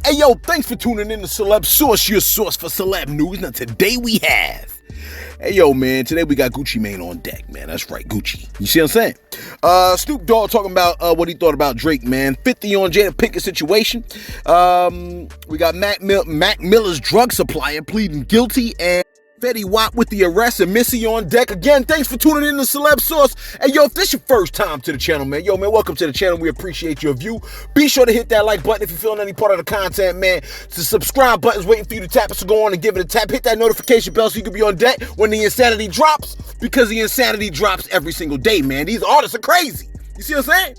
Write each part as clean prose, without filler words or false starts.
Hey, yo, thanks for tuning in to Celeb Source, your source for celeb news. Now, today we have... Hey, yo, man, today we got Gucci Mane on deck, man. That's right, Gucci. You see what I'm saying? Snoop Dogg talking about what he thought about Drake, man. 50 on Jada Pinkett situation. We got Mac Miller's drug supplier pleading guilty, and Fetty Wap with the arrest, and Missy on deck. Again, thanks for tuning in to Celeb Source. Hey, yo, if this your first time to the channel, man, welcome to the channel. We appreciate your view. Be sure to hit that like button if you're feeling any part of the content, man. The subscribe button's waiting for you to tap it, so go on and give it a tap. Hit that notification bell so you can be on deck when the insanity drops, because the insanity drops every single day, man. These artists are crazy. You see what I'm saying?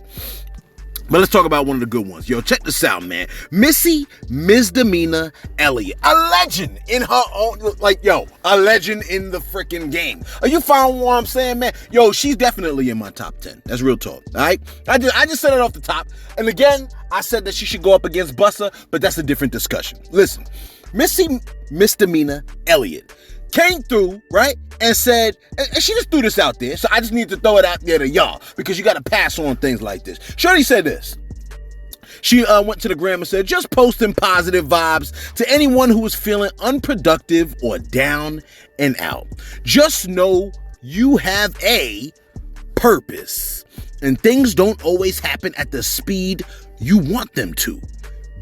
But let's talk about one of the good ones. Yo, check this out, man. Missy Misdemeanor Elliott, a legend in her own, a legend in the freaking game. Are you following what I'm saying, man? Yo, she's definitely in my top 10. That's real talk, all right? I just said it off the top. And again, I said that she should go up against Busta, but that's a different discussion. Listen, Missy Misdemeanor Elliott came through, right, and said, and she just threw this out there, so I just need to throw it out there to y'all, because you got to pass on things like this. Shorty said this. She went to the gram and said, just posting positive vibes to anyone who is feeling unproductive or down and out. Just know you have a purpose, and things don't always happen at the speed you want them to.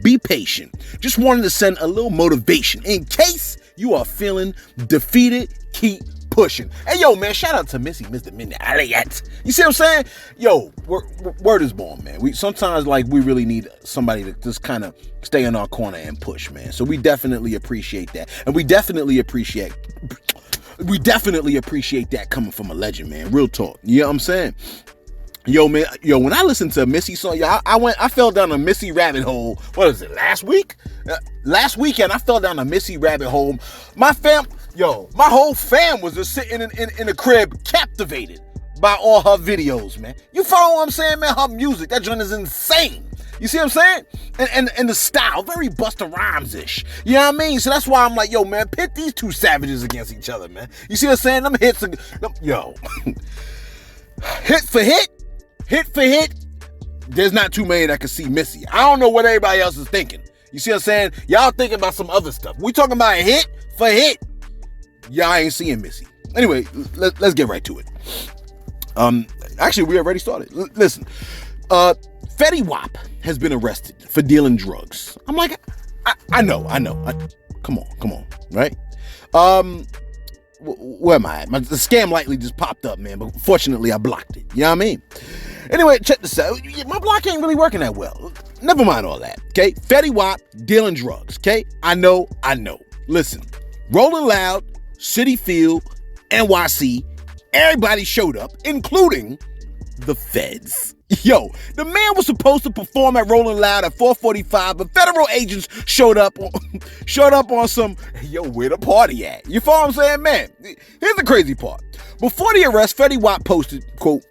Be patient. Just wanted to send a little motivation in case you are feeling defeated. Keep pushing. Hey, yo, man, shout out to Missy Misdemeanor Elliott. You see what I'm saying? Yo, word is born, man. We sometimes, we really need somebody to just kind of stay in our corner and push, man. So we definitely appreciate that. And we definitely appreciate that coming from a legend, man. Real talk. You know what I'm saying? Yo, man, when I listened to Missy song, I fell down a Missy rabbit hole. What is it, last week? Last weekend, I fell down a Missy rabbit hole. My whole fam was just sitting in the crib, captivated by all her videos, man. You follow what I'm saying, man? Her music, that joint is insane. You see what I'm saying? And the style, very Busta Rhymes-ish. You know what I mean? So that's why I'm like, yo, man, pit these two savages against each other, man. You see what I'm saying? Them hits, hit for hit, there's not too many that can see Missy. I don't know what everybody else is thinking. You see what I'm saying? Y'all thinking about some other stuff. We talking about hit for hit. Y'all ain't seeing Missy. Anyway, let's get right to it. Actually, we already started. Listen, Fetty Wap has been arrested for dealing drugs. I'm like, I know. Come on, right? Where am I at? The scam likely just popped up, man, but fortunately I blocked it. You know what I mean? Anyway, check this out. My block ain't really working that well. Never mind all that, okay? Fetty Wap dealing drugs, okay? I know. Listen, Rolling Loud, City Field, NYC, everybody showed up, including the feds. Yo, the man was supposed to perform at Rolling Loud at 4:45, but federal agents showed up on some, yo, where the party at? You follow what I'm saying, man? Here's the crazy part. Before the arrest, Fetty Wap posted, quote,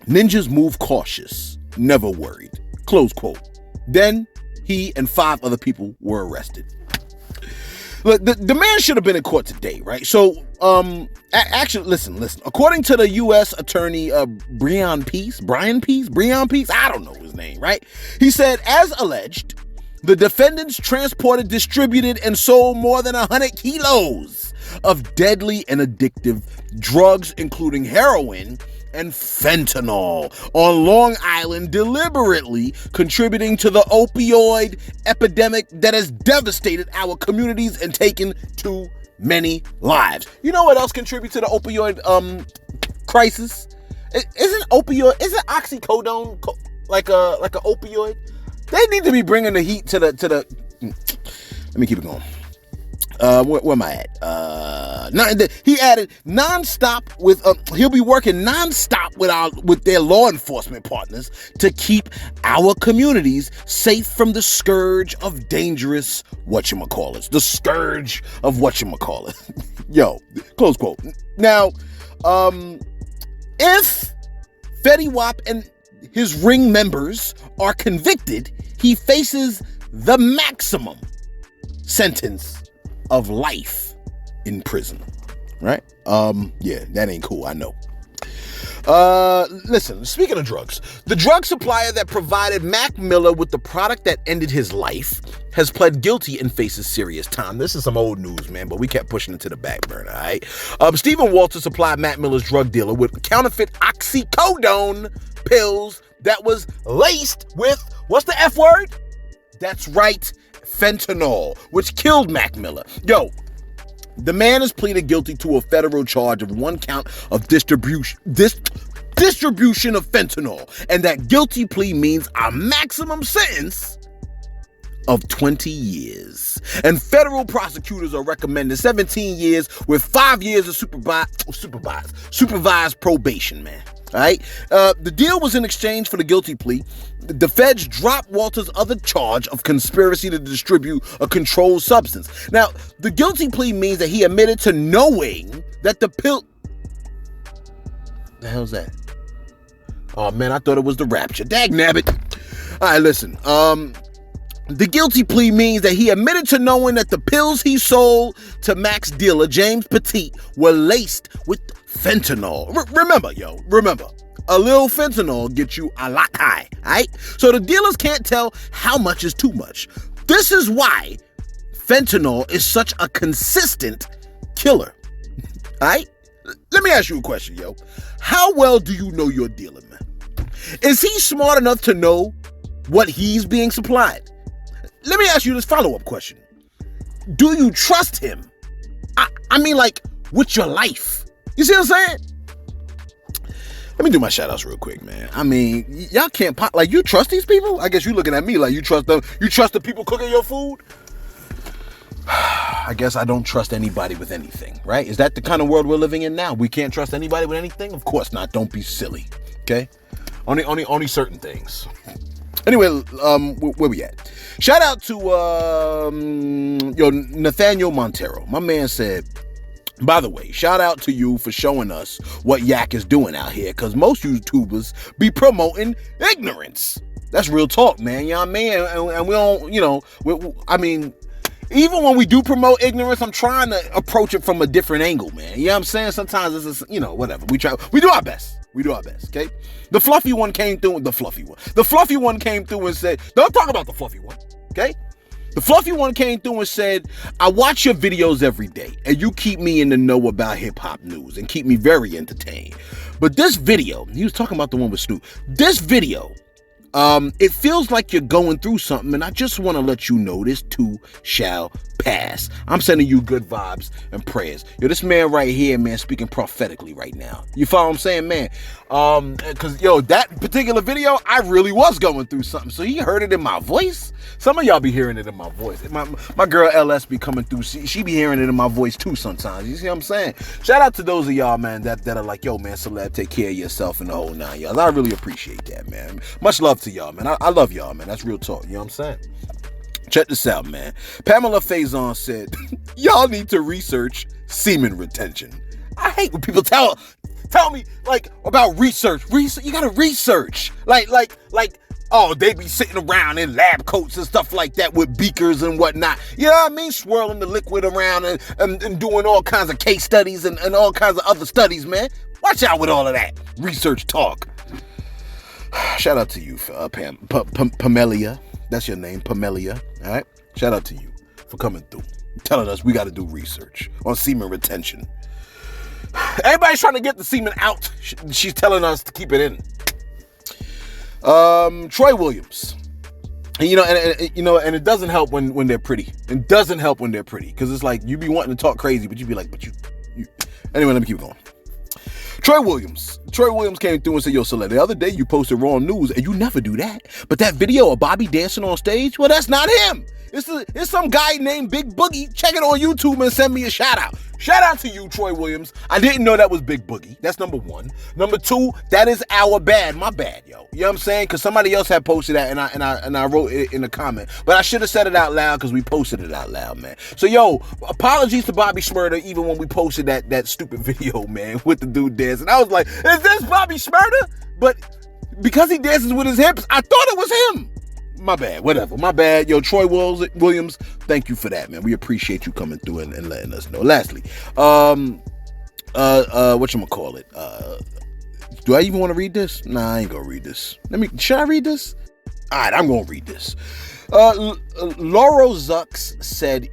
"Ninjas move cautious, never worried," close quote. Then he and 5 other people were arrested. Look, the man should have been in court today, right? So, actually, listen. According to the U.S. attorney, Brian Peace, I don't know his name, right? He said, as alleged, the defendants transported, distributed, and sold more than 100 kilos of deadly and addictive drugs, including heroin and fentanyl, on Long Island, deliberately contributing to the opioid epidemic that has devastated our communities and taken too many lives. You know what else contributes to the opioid crisis? Isn't oxycodone like a opioid? They need to be bringing the heat to the. Let me keep it going. Where am I at? He added nonstop with. He'll be working nonstop with their law enforcement partners to keep our communities safe from the scourge of dangerous whatchamacallits. The scourge of whatchamacallit. Yo, close quote. Now, if Fetty Wap and his ring members are convicted, he faces the maximum sentence of life in prison, right? Yeah, that ain't cool, I know. Listen, speaking of drugs, the drug supplier that provided Mac Miller with the product that ended his life has pled guilty and faces serious time. This is some old news, man, but we kept pushing it to the back burner, all right? Stephen Walter supplied Mac Miller's drug dealer with counterfeit oxycodone pills that was laced with, what's the F word? That's right, fentanyl, which killed Mac Miller. Yo, the man has pleaded guilty to a federal charge of 1 count of distribution of fentanyl, and that guilty plea means a maximum sentence of 20 years. And federal prosecutors are recommending 17 years with 5 years of supervised probation, man. All right. The deal was in exchange for the guilty plea. The feds dropped Walter's other charge of conspiracy to distribute a controlled substance. Now, the guilty plea means that he admitted to knowing that the pill... The hell's that? Oh, man, I thought it was the Rapture. Dagnabbit. All right, listen. The guilty plea means that he admitted to knowing that the pills he sold to Mac's dealer, James Petit, were laced with fentanyl. Remember, a little fentanyl gets you a lot high, right? So the dealers can't tell how much is too much. This is why fentanyl is such a consistent killer, right? Let me ask you a question, yo. How well do you know your dealer, man? Is he smart enough to know what he's being supplied? Let me ask you this follow-up question. Do you trust him? I mean, like, with your life. You see what I'm saying? Let me do my shout-outs real quick, man. I mean, y'all can't pop, like, you trust these people? I guess you looking at me like you trust them. You trust the people cooking your food? I guess I don't trust anybody with anything, right? Is that the kind of world we're living in now? We can't trust anybody with anything? Of course not. Don't be silly, okay? Only certain things. Anyway, where we at? Shout out to Nathaniel Montero. My man said, by the way, shout out to you for showing us what Yak is doing out here, because most YouTubers be promoting ignorance. That's real talk, man. You know what I mean? And we don't, I mean, even when we do promote ignorance, I'm trying to approach it from a different angle, man. You know what I'm saying? Sometimes it's just, whatever. We do our best. We do our best, okay? The fluffy one came through and said, don't talk about the fluffy one, okay? The fluffy one came through and said, I watch your videos every day and you keep me in the know about hip hop news and keep me very entertained. But this video, he was talking about the one with Snoop. This video, it feels like you're going through something, and I just want to let you know this too shall pass. I'm sending you good vibes and prayers. Yo, this man right here, man, speaking prophetically right now. You follow what I'm saying, man? Because, that particular video, I really was going through something. So he heard it in my voice. Some of y'all be hearing it in my voice. My girl LS be coming through. She be hearing it in my voice too sometimes. You see what I'm saying? Shout out to those of y'all, man, that are like, yo, man, Celeb, take care of yourself and the whole nine, y'all. I really appreciate that, man. Much love to y'all, man. I love y'all, man. That's real talk. You know what I'm saying? Check this out, man. Pamela Faison said, y'all need to research semen retention. I hate when people tell me, like, about research. You gotta research. Like, oh, they be sitting around in lab coats and stuff like that with beakers and whatnot. You know what I mean? Swirling the liquid around and doing all kinds of case studies and all kinds of other studies, man. Watch out with all of that research talk. Shout out to you, Pamelia. That's your name, Pamelia. All right? Shout out to you for coming through, telling us we got to do research on semen retention. Everybody's trying to get the semen out. She's telling us to keep it in. Troy Williams. And, and it doesn't help when they're pretty. It doesn't help when they're pretty, because it's like you be wanting to talk crazy, but you be like, you. Anyway, let me keep going. Troy Williams came through and said, yo, Celeb, the other day you posted wrong news, and you never do that. But that video of Bobby dancing on stage, well, that's not him. It's some guy named Big Boogie. Check it on YouTube and send me a shout out. Shout out to you, Troy Williams. I didn't know that was Big Boogie. That's number one. Number two, that is our bad. My bad, yo. You know what I'm saying? Because somebody else had posted that, and I wrote it in the comment. But I should have said it out loud because we posted it out loud, man. So, yo, apologies to Bobby Shmurda, even when we posted that stupid video, man, with the dude dancing. I was like, is this Bobby Shmurda? But because he dances with his hips, I thought it was him. My bad, whatever. My bad. Yo, Troy Williams, thank you for that, man. We appreciate you coming through and letting us know. Lastly, whatchamacallit? Do I even want to read this? Nah, I ain't gonna read this. Should I read this? All right, I'm gonna read this. Lauro Zucks said,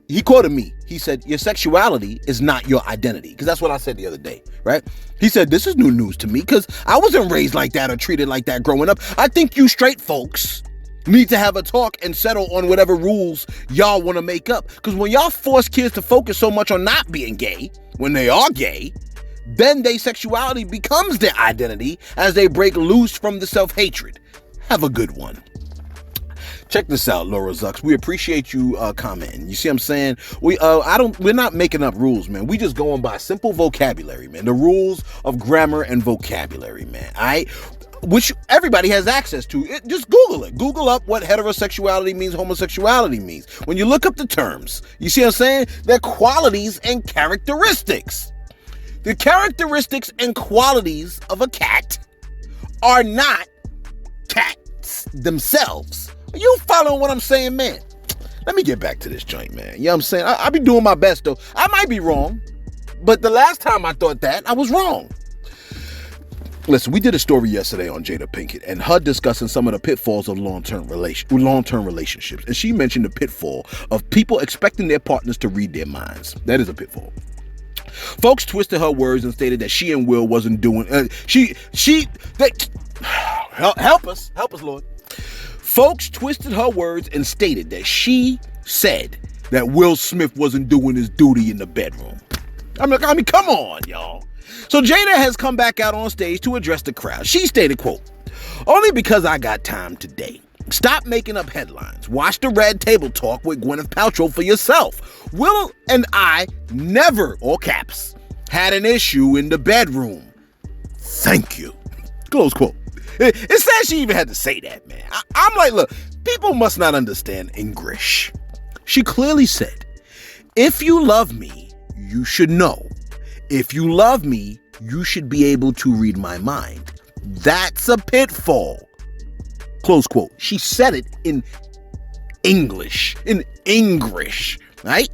he quoted me. He said, your sexuality is not your identity. Because that's what I said the other day, right? He said, this is new news to me because I wasn't raised like that or treated like that growing up. I think you straight folks need to have a talk and settle on whatever rules y'all want to make up. Because when y'all force kids to focus so much on not being gay, when they are gay, then their sexuality becomes their identity as they break loose from the self-hatred. Have a good one. Check this out, Laura Zucks. We appreciate you commenting. You see what I'm saying? We're not making up rules, man. We just going by simple vocabulary, man. The rules of grammar and vocabulary, man. All right? Which everybody has access to. Just Google it. Google up what heterosexuality means, homosexuality means. When you look up the terms, you see what I'm saying? They're qualities and characteristics. The characteristics and qualities of a cat are not cats themselves. Are you following what I'm saying, man? Let me get back to this joint, man. You know what I'm saying? I be doing my best, though. I might be wrong, but the last time I thought that, I was wrong. Listen, we did a story yesterday on Jada Pinkett and her discussing some of the pitfalls of long-term relationships. And she mentioned the pitfall of people expecting their partners to read their minds. That is a pitfall. Folks twisted her words and stated that she and Will wasn't doing... help us, Lord. Folks twisted her words and stated that she said that Will Smith wasn't doing his duty in the bedroom. I mean, come on, y'all. So Jada has come back out on stage to address the crowd. She stated, quote, only because I got time today. Stop making up headlines. Watch the Red Table Talk with Gwyneth Paltrow for yourself. Will and I never, all caps, had an issue in the bedroom. Thank you. Close quote. It says she even had to say that, man. I'm like, look, people must not understand English. She clearly said, if you love me, you should know. If you love me, you should be able to read my mind. That's a pitfall. Close quote. She said it in English, right?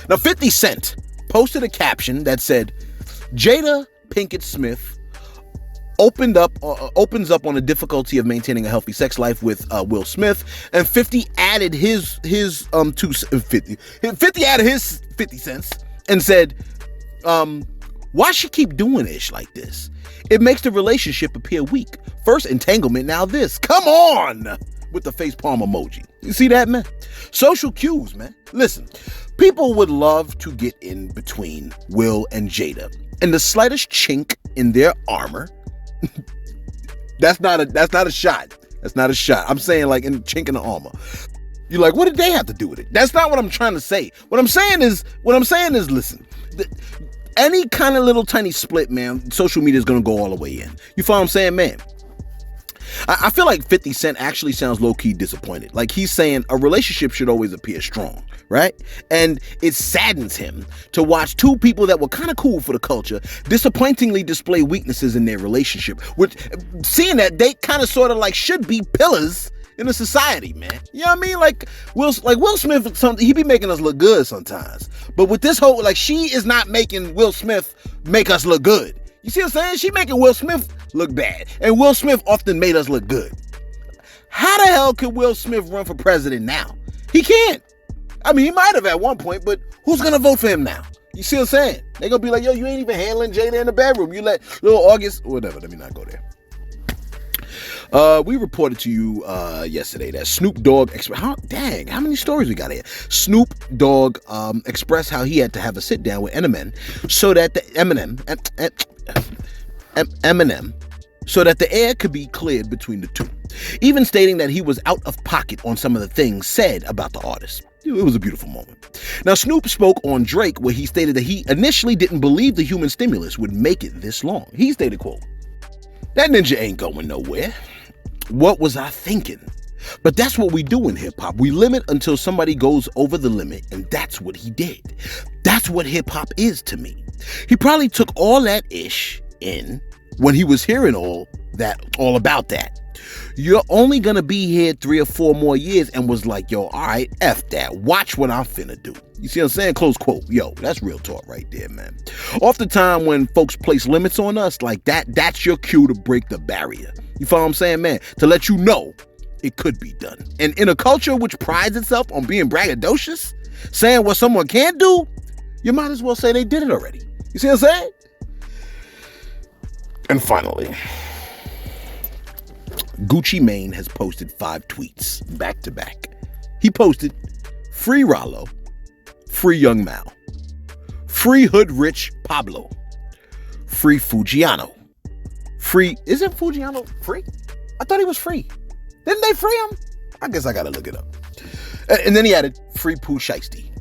Now, 50 Cent posted a caption that said, Jada Pinkett Smith opens up on the difficulty of maintaining a healthy sex life with Will Smith, and 50 added his 50 added his 50 cents and said, why she keep doing ish like this? It makes the relationship appear weak. First entanglement, now this. Come on! With the facepalm emoji. You see that, man? Social cues, man. Listen, people would love to get in between Will and Jada. And the slightest chink in their armor, that's not a shot. That's not a shot. I'm saying like in chink in the armor. You're like, what did they have to do with it? That's not what I'm trying to say. What I'm saying is, listen, any kind of little tiny split, man, social media is going to go all the way in. You follow what I'm saying, man? I feel like 50 Cent actually sounds low-key disappointed. Like he's saying a relationship should always appear strong, right? And it saddens him to watch two people that were kind of cool for the culture disappointingly display weaknesses in their relationship, which seeing that they kind of sort of like should be pillars in a society, man. You know what I mean? Like Will Smith, he be making us look good sometimes. But with this whole, like, she is not making Will Smith make us look good. You see what I'm saying? She making Will Smith look bad. And Will Smith often made us look good. How the hell could Will Smith run for president now? He can't. I mean, he might have at one point, but who's going to vote for him now? You see what I'm saying? They're going to be like, yo, you ain't even handling Jada in the bedroom. You let little August, whatever, let me not go there. We reported to you yesterday that Snoop Dogg how many stories we got here? Snoop Dogg expressed how he had to have a sit down with Eminem so that the air could be cleared between the two, even stating that he was out of pocket on some of the things said about the artist. It was a beautiful moment. Now, Snoop spoke on Drake, where he stated that he initially didn't believe the human stimulus would make it this long. He stated, quote, that ninja ain't going nowhere. What was I thinking? But that's what we do in hip hop. We limit until somebody goes over the limit, and that's what he did. That's what hip hop is to me. He probably took all that ish in when he was hearing all about that. You're only gonna be here 3 or 4 more years, and was like, yo, all right, F that. Watch what I'm finna do. You see what I'm saying? Close quote. Yo, that's real talk right there, man. Oftentimes when folks place limits on us like that, that's your cue to break the barrier. You follow what I'm saying, man? To let you know it could be done. And in a culture which prides itself on being braggadocious, saying what someone can't do, you might as well say they did it already. You see what I'm saying? And finally, Gucci Mane has posted 5 tweets back to back. He posted, free Rollo, free Young Mal, free Hood Rich Pablo, free Fugiano, free, isn't Fugiano free? I thought he was free. Didn't they free him? I guess I gotta look it up. And then he added, free Pooh Shiesty.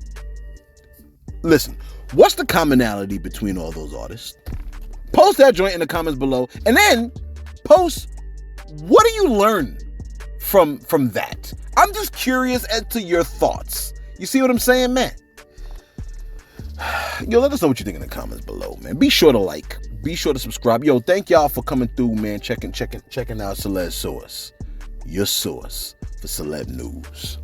Listen, what's the commonality between all those artists? Post that joint in the comments below, and then post, what do you learn from that? I'm just curious as to your thoughts. You see what I'm saying, man? Yo, let us know what you think in the comments below, man. Be sure to like, be sure to subscribe. Yo, thank y'all for coming through, man. Checking out Celebs Source, your source for celeb news.